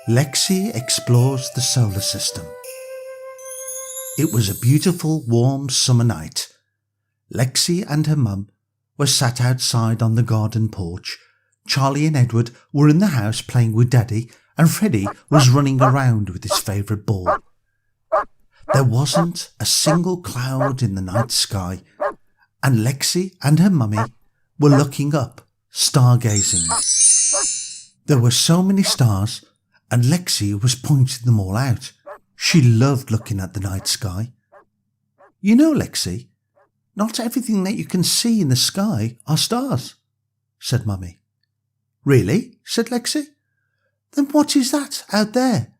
Lexi explores the solar system. It was a beautiful, warm summer night. Lexi and her mum were sat outside on the garden porch. Charlie and Edward were in the house playing with Daddy, and Freddie was running around with his favourite ball. There wasn't a single cloud in the night sky, and Lexi and her mummy were looking up, stargazing. There were so many stars, and Lexi was pointing them all out. She loved looking at the night sky. You know, Lexi, not everything that you can see in the sky are stars, said Mummy. Really? Said Lexi. Then what is that out there?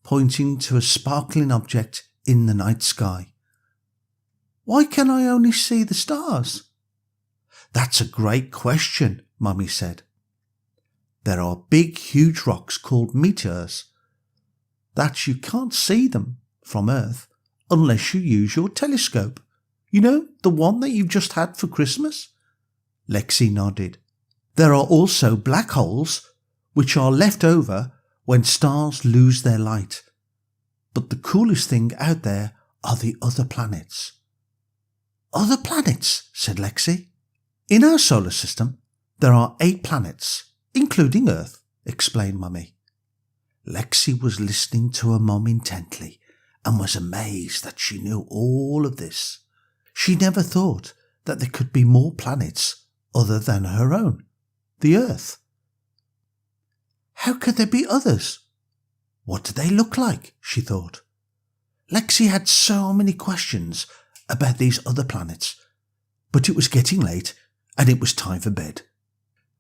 Pointing to a sparkling object in the night sky. Why can I only see the stars? That's a great question, Mummy said. There are big, huge rocks called meteors that you can't see them from Earth unless you use your telescope. You know, the one that you've just had for Christmas? Lexi nodded. There are also black holes, which are left over when stars lose their light. But the coolest thing out there are the other planets. Other planets, said Lexi. In our solar system, there are 8 planets, including Earth, explained Mummy. Lexi was listening to her mum intently and was amazed that she knew all of this. She never thought that there could be more planets other than her own, the Earth. How could there be others? What do they look like? She thought. Lexi had so many questions about these other planets, but it was getting late and it was time for bed.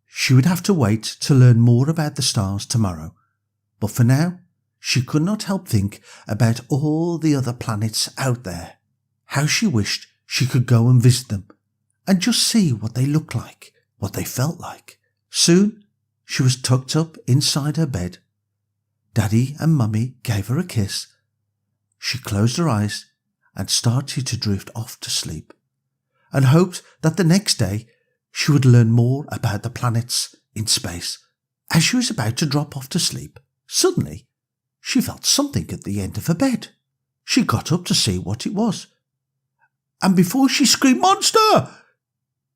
She would have to wait to learn more about the stars tomorrow, but for now she could not help think about all the other planets out there. How she wished she could go and visit them and just see what they looked like, what they felt like. Soon she was tucked up inside her bed. Daddy and Mummy gave her a kiss. She closed her eyes and started to drift off to sleep, and hoped that the next day she would learn more about the planets in space. As she was about to drop off to sleep, suddenly she felt something at the end of her bed. She got up to see what it was, and before she screamed, "Monster!"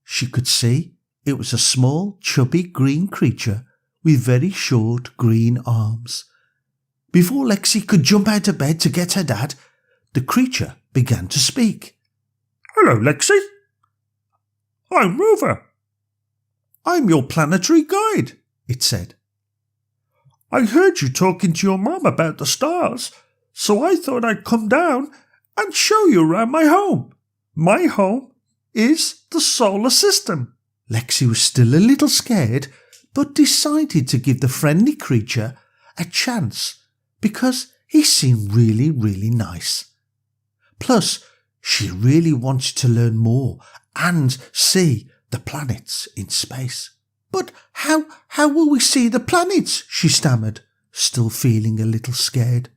she could see it was a small, chubby green creature with very short green arms. Before Lexi could jump out of bed to get her dad, the creature began to speak. "Hello, Lexi. I'm Rover. I'm your planetary guide," it said. "I heard you talking to your mum about the stars, so I thought I'd come down and show you around my home. My home is the solar system." Lexi was still a little scared, but decided to give the friendly creature a chance because he seemed really, really nice. Plus, she really wanted to learn more and see the planets in space. "But how will we see the planets?" she stammered, still feeling a little scared.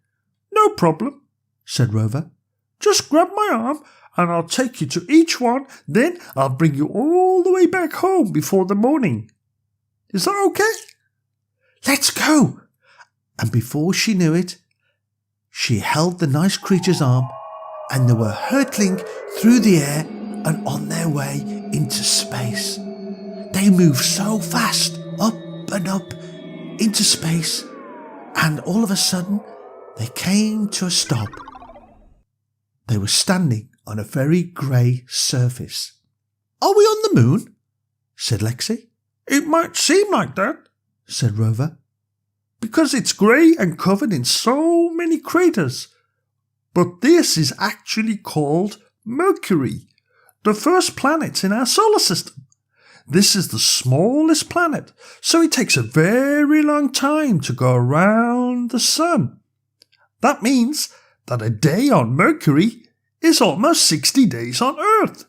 "No problem," said Rover. "Just grab my arm and I'll take you to each one, then I'll bring you all the way back home before the morning. Is that okay?" "Let's go!" And before she knew it, she held the nice creature's arm and they were hurtling through the air and on their way into space. They moved so fast, up and up into space, and all of a sudden they came to a stop. They were standing on a very grey surface. "Are we on the moon?" said Lexi. "It might seem like that," said Rover, "because it's grey and covered in so many craters. But this is actually called Mercury, the first planet in our solar system. This is the smallest planet, so it takes a very long time to go around the sun. That means that a day on Mercury is almost 60 days on Earth.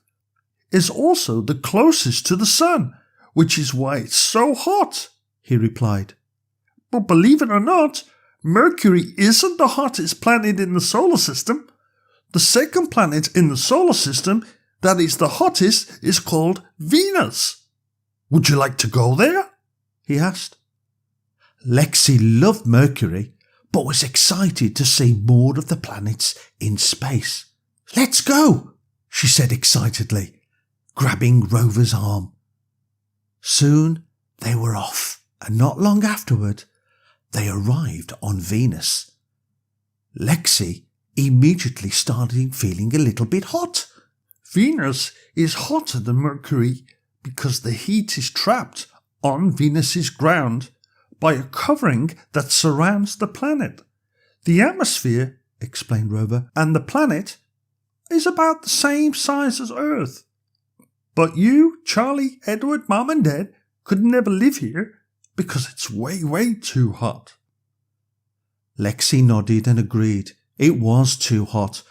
It's also the closest to the sun, which is why it's so hot," he replied. "But believe it or not, Mercury isn't the hottest planet in the solar system. The second planet in the solar system that is the hottest is called Venus. Would you like to go there?" he asked. Lexi loved Mercury, but was excited to see more of the planets in space. "Let's go," she said excitedly, grabbing Rover's arm. Soon they were off, and not long afterward, they arrived on Venus. Lexi immediately started feeling a little bit hot. Venus is hotter than Mercury because the heat is trapped on Venus's ground by a covering that surrounds the planet. The atmosphere, explained Rover, and the planet is about the same size as Earth. But you, Charlie, Edward, Mom and Dad could never live here because it's way, way too hot. Lexi nodded and agreed. It was too hot,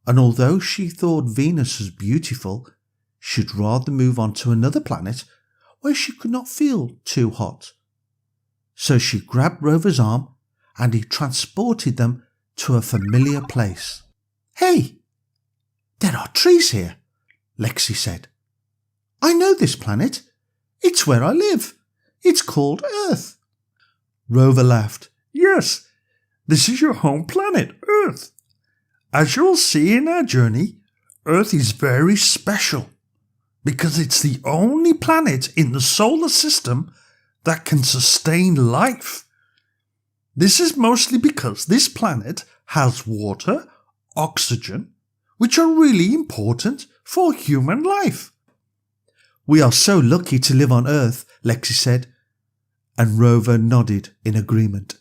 and although she thought Venus was beautiful, she'd rather move on to another planet where she could not feel too hot. So she grabbed Rover's arm and he transported them to a familiar place. "Hey, there are trees here," Lexi said. "I know this planet. It's where I live. It's called Earth." Rover laughed. "Yes, this is your home planet, Earth. As you'll see in our journey, Earth is very special because it's the only planet in the solar system that can sustain life. This is mostly because this planet has water, oxygen, which are really important for human life." "We are so lucky to live on Earth," Lexi said, and Rover nodded in agreement.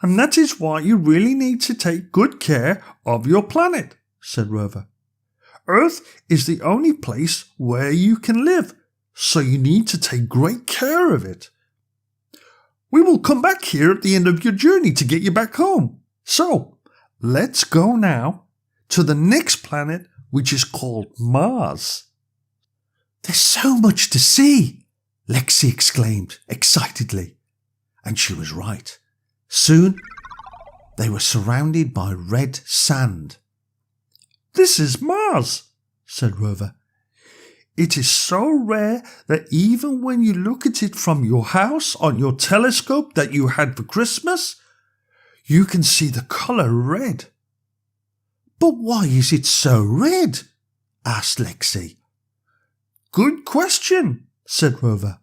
"And that is why you really need to take good care of your planet," said Rover. "Earth is the only place where you can live, so you need to take great care of it. We will come back here at the end of your journey to get you back home. So, let's go now to the next planet, which is called Mars." "There's so much to see," Lexi exclaimed excitedly. And she was right. Soon, they were surrounded by red sand. "This is Mars," said Rover. "It is so rare that even when you look at it from your house on your telescope that you had for Christmas, you can see the color red." "But why is it so red?" asked Lexi. "Good question," said Rover.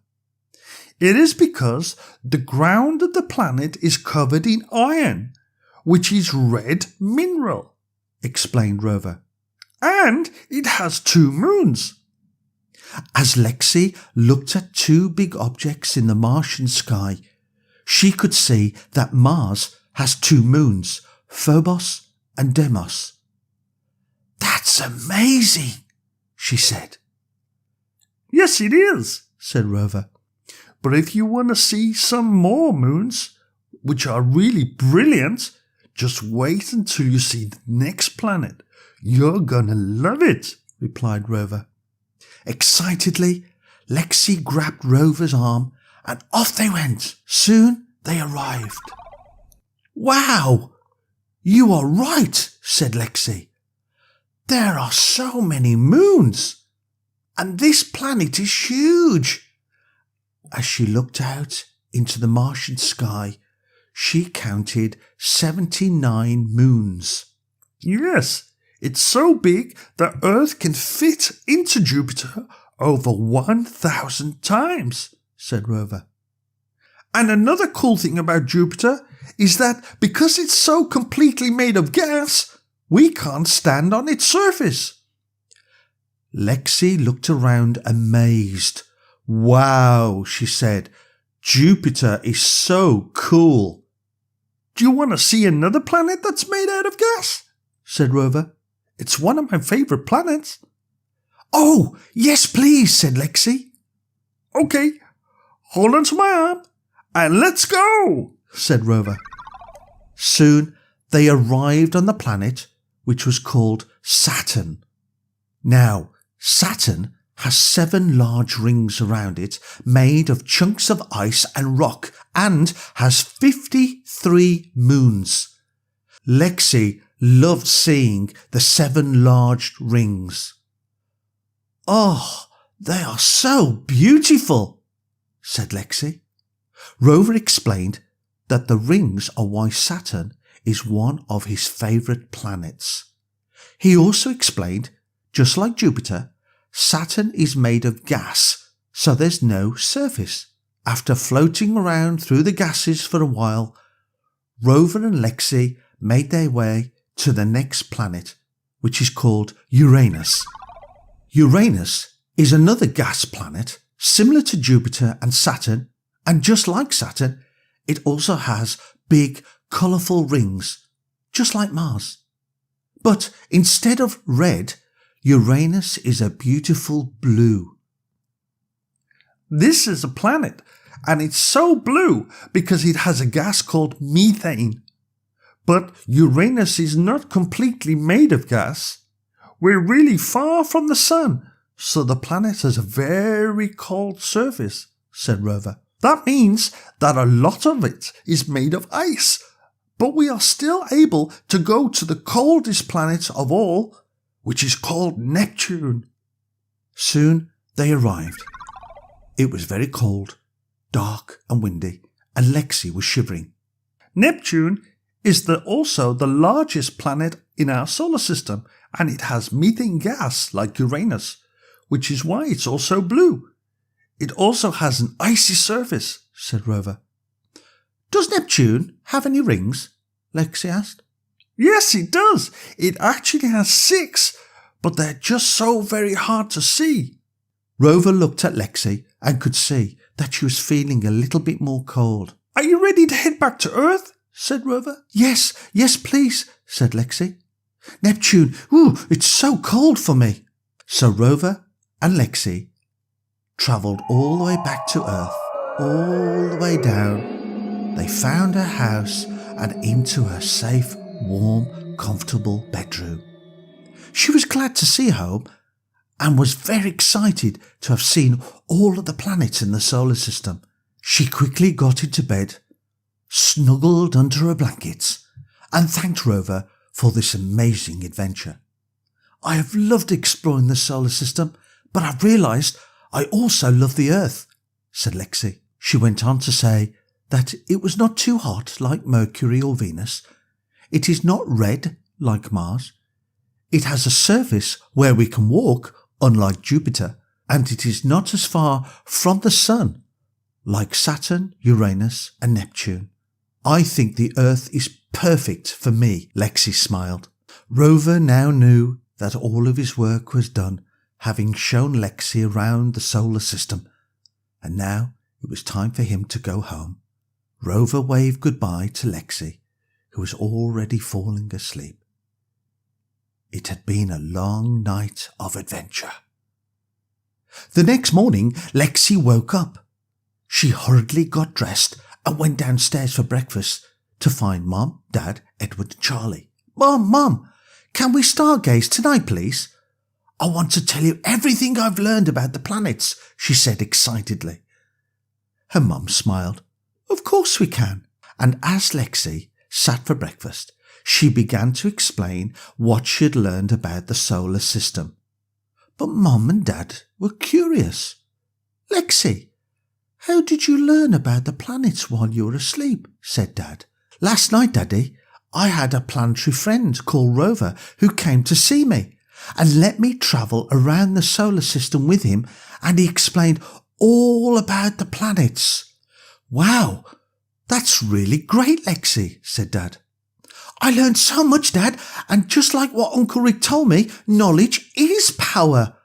"It is because the ground of the planet is covered in iron, which is red mineral," explained Rover. "And it has 2 moons. As Lexi looked at 2 big objects in the Martian sky, she could see that Mars has 2 moons, Phobos and Deimos. "That's amazing," she said. "Yes, it is," said Rover. "But if you want to see some more moons, which are really brilliant, just wait until you see the next planet. You're gonna love it," replied Rover. Excitedly, Lexi grabbed Rover's arm and off they went. Soon they arrived. "Wow, you are right," said Lexi. "There are so many moons, and this planet is huge." As she looked out into the Martian sky, she counted 79 moons. "Yes, it's so big that Earth can fit into Jupiter over 1,000 times," said Rover. "And another cool thing about Jupiter is that because it's so completely made of gas, we can't stand on its surface." Lexi looked around amazed. "Wow," she said, "Jupiter is so cool." "Do you want to see another planet that's made out of gas?" said Rover. "It's one of my favorite planets." "Oh, yes, please," said Lexi. "Okay, hold on to my arm and let's go," said Rover. Soon they arrived on the planet, which was called Saturn. Now, Saturn has 7 large rings around it made of chunks of ice and rock and has 53 moons. Lexi loved seeing the 7 large rings. "Oh, they are so beautiful," said Lexi. Rover explained that the rings are why Saturn is one of his favourite planets. He also explained, just like Jupiter, Saturn is made of gas, so there's no surface. After floating around through the gases for a while, Rover and Lexi made their way to the next planet, which is called Uranus. Uranus is another gas planet similar to Jupiter and Saturn, and just like Saturn, it also has big, colourful rings, just like Mars. But instead of red, Uranus is a beautiful blue. This is a planet, and it's so blue because it has a gas called methane. But Uranus is not completely made of gas. We're really far from the sun, so the planet has a very cold surface, said Rover. That means that a lot of it is made of ice, but we are still able to go to the coldest planet of all, which is called Neptune. Soon they arrived. It was very cold, dark and windy, and Lexi was shivering. Neptune is also the largest planet in our solar system, and it has methane gas like Uranus, which is why it's also blue. It also has an icy surface, said Rover. Does Neptune have any rings? Lexi asked. Yes, it does. It actually has 6, but they're just so very hard to see. Rover looked at Lexi and could see that she was feeling a little bit more cold. Are you ready to head back to Earth? Said Rover. Yes, please, said Lexi. Neptune, it's so cold for me. So Rover and Lexi travelled all the way back to Earth, all the way down. They found her house and into her safe, warm, comfortable bedroom. She was glad to see home and was very excited to have seen all of the planets in the solar system. She quickly got into bed, snuggled under her blankets, and thanked Rover for this amazing adventure. I have loved exploring the solar system, but I've realised I also love the Earth, said Lexi. She went on to say that it was not too hot like Mercury or Venus. It is not red like Mars. It has a surface where we can walk, unlike Jupiter, and it is not as far from the Sun like Saturn, Uranus and Neptune. I think the Earth is perfect for me, Lexi smiled. Rover now knew that all of his work was done, having shown Lexi around the solar system, and now it was time for him to go home. Rover waved goodbye to Lexi, who was already falling asleep. It had been a long night of adventure. The next morning, Lexi woke up. She hurriedly got dressed and went downstairs for breakfast to find Mom, Dad, Edward and Charlie. Mom, can we stargaze tonight, please? I want to tell you everything I've learned about the planets, she said excitedly. Her mum smiled. Of course we can. And as Lexi sat for breakfast, she began to explain what she had learned about the solar system. But Mum and Dad were curious. Lexi, how did you learn about the planets while you were asleep? Said Dad. Last night, Daddy, I had a planetary friend called Rover who came to see me and let me travel around the solar system with him, and he explained all about the planets. Wow, that's really great, Lexi, said Dad. I learned so much, Dad, and just like what Uncle Rick told me, knowledge is power,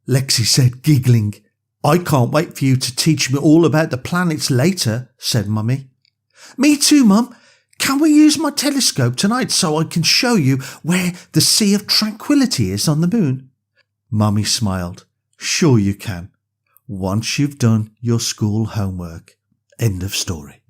Lexi said, giggling. I can't wait for you to teach me all about the planets later, said Mummy. Me too, Mum. Can we use my telescope tonight so I can show you where the Sea of Tranquility is on the moon? Mummy smiled. Sure you can, once you've done your school homework. End of story.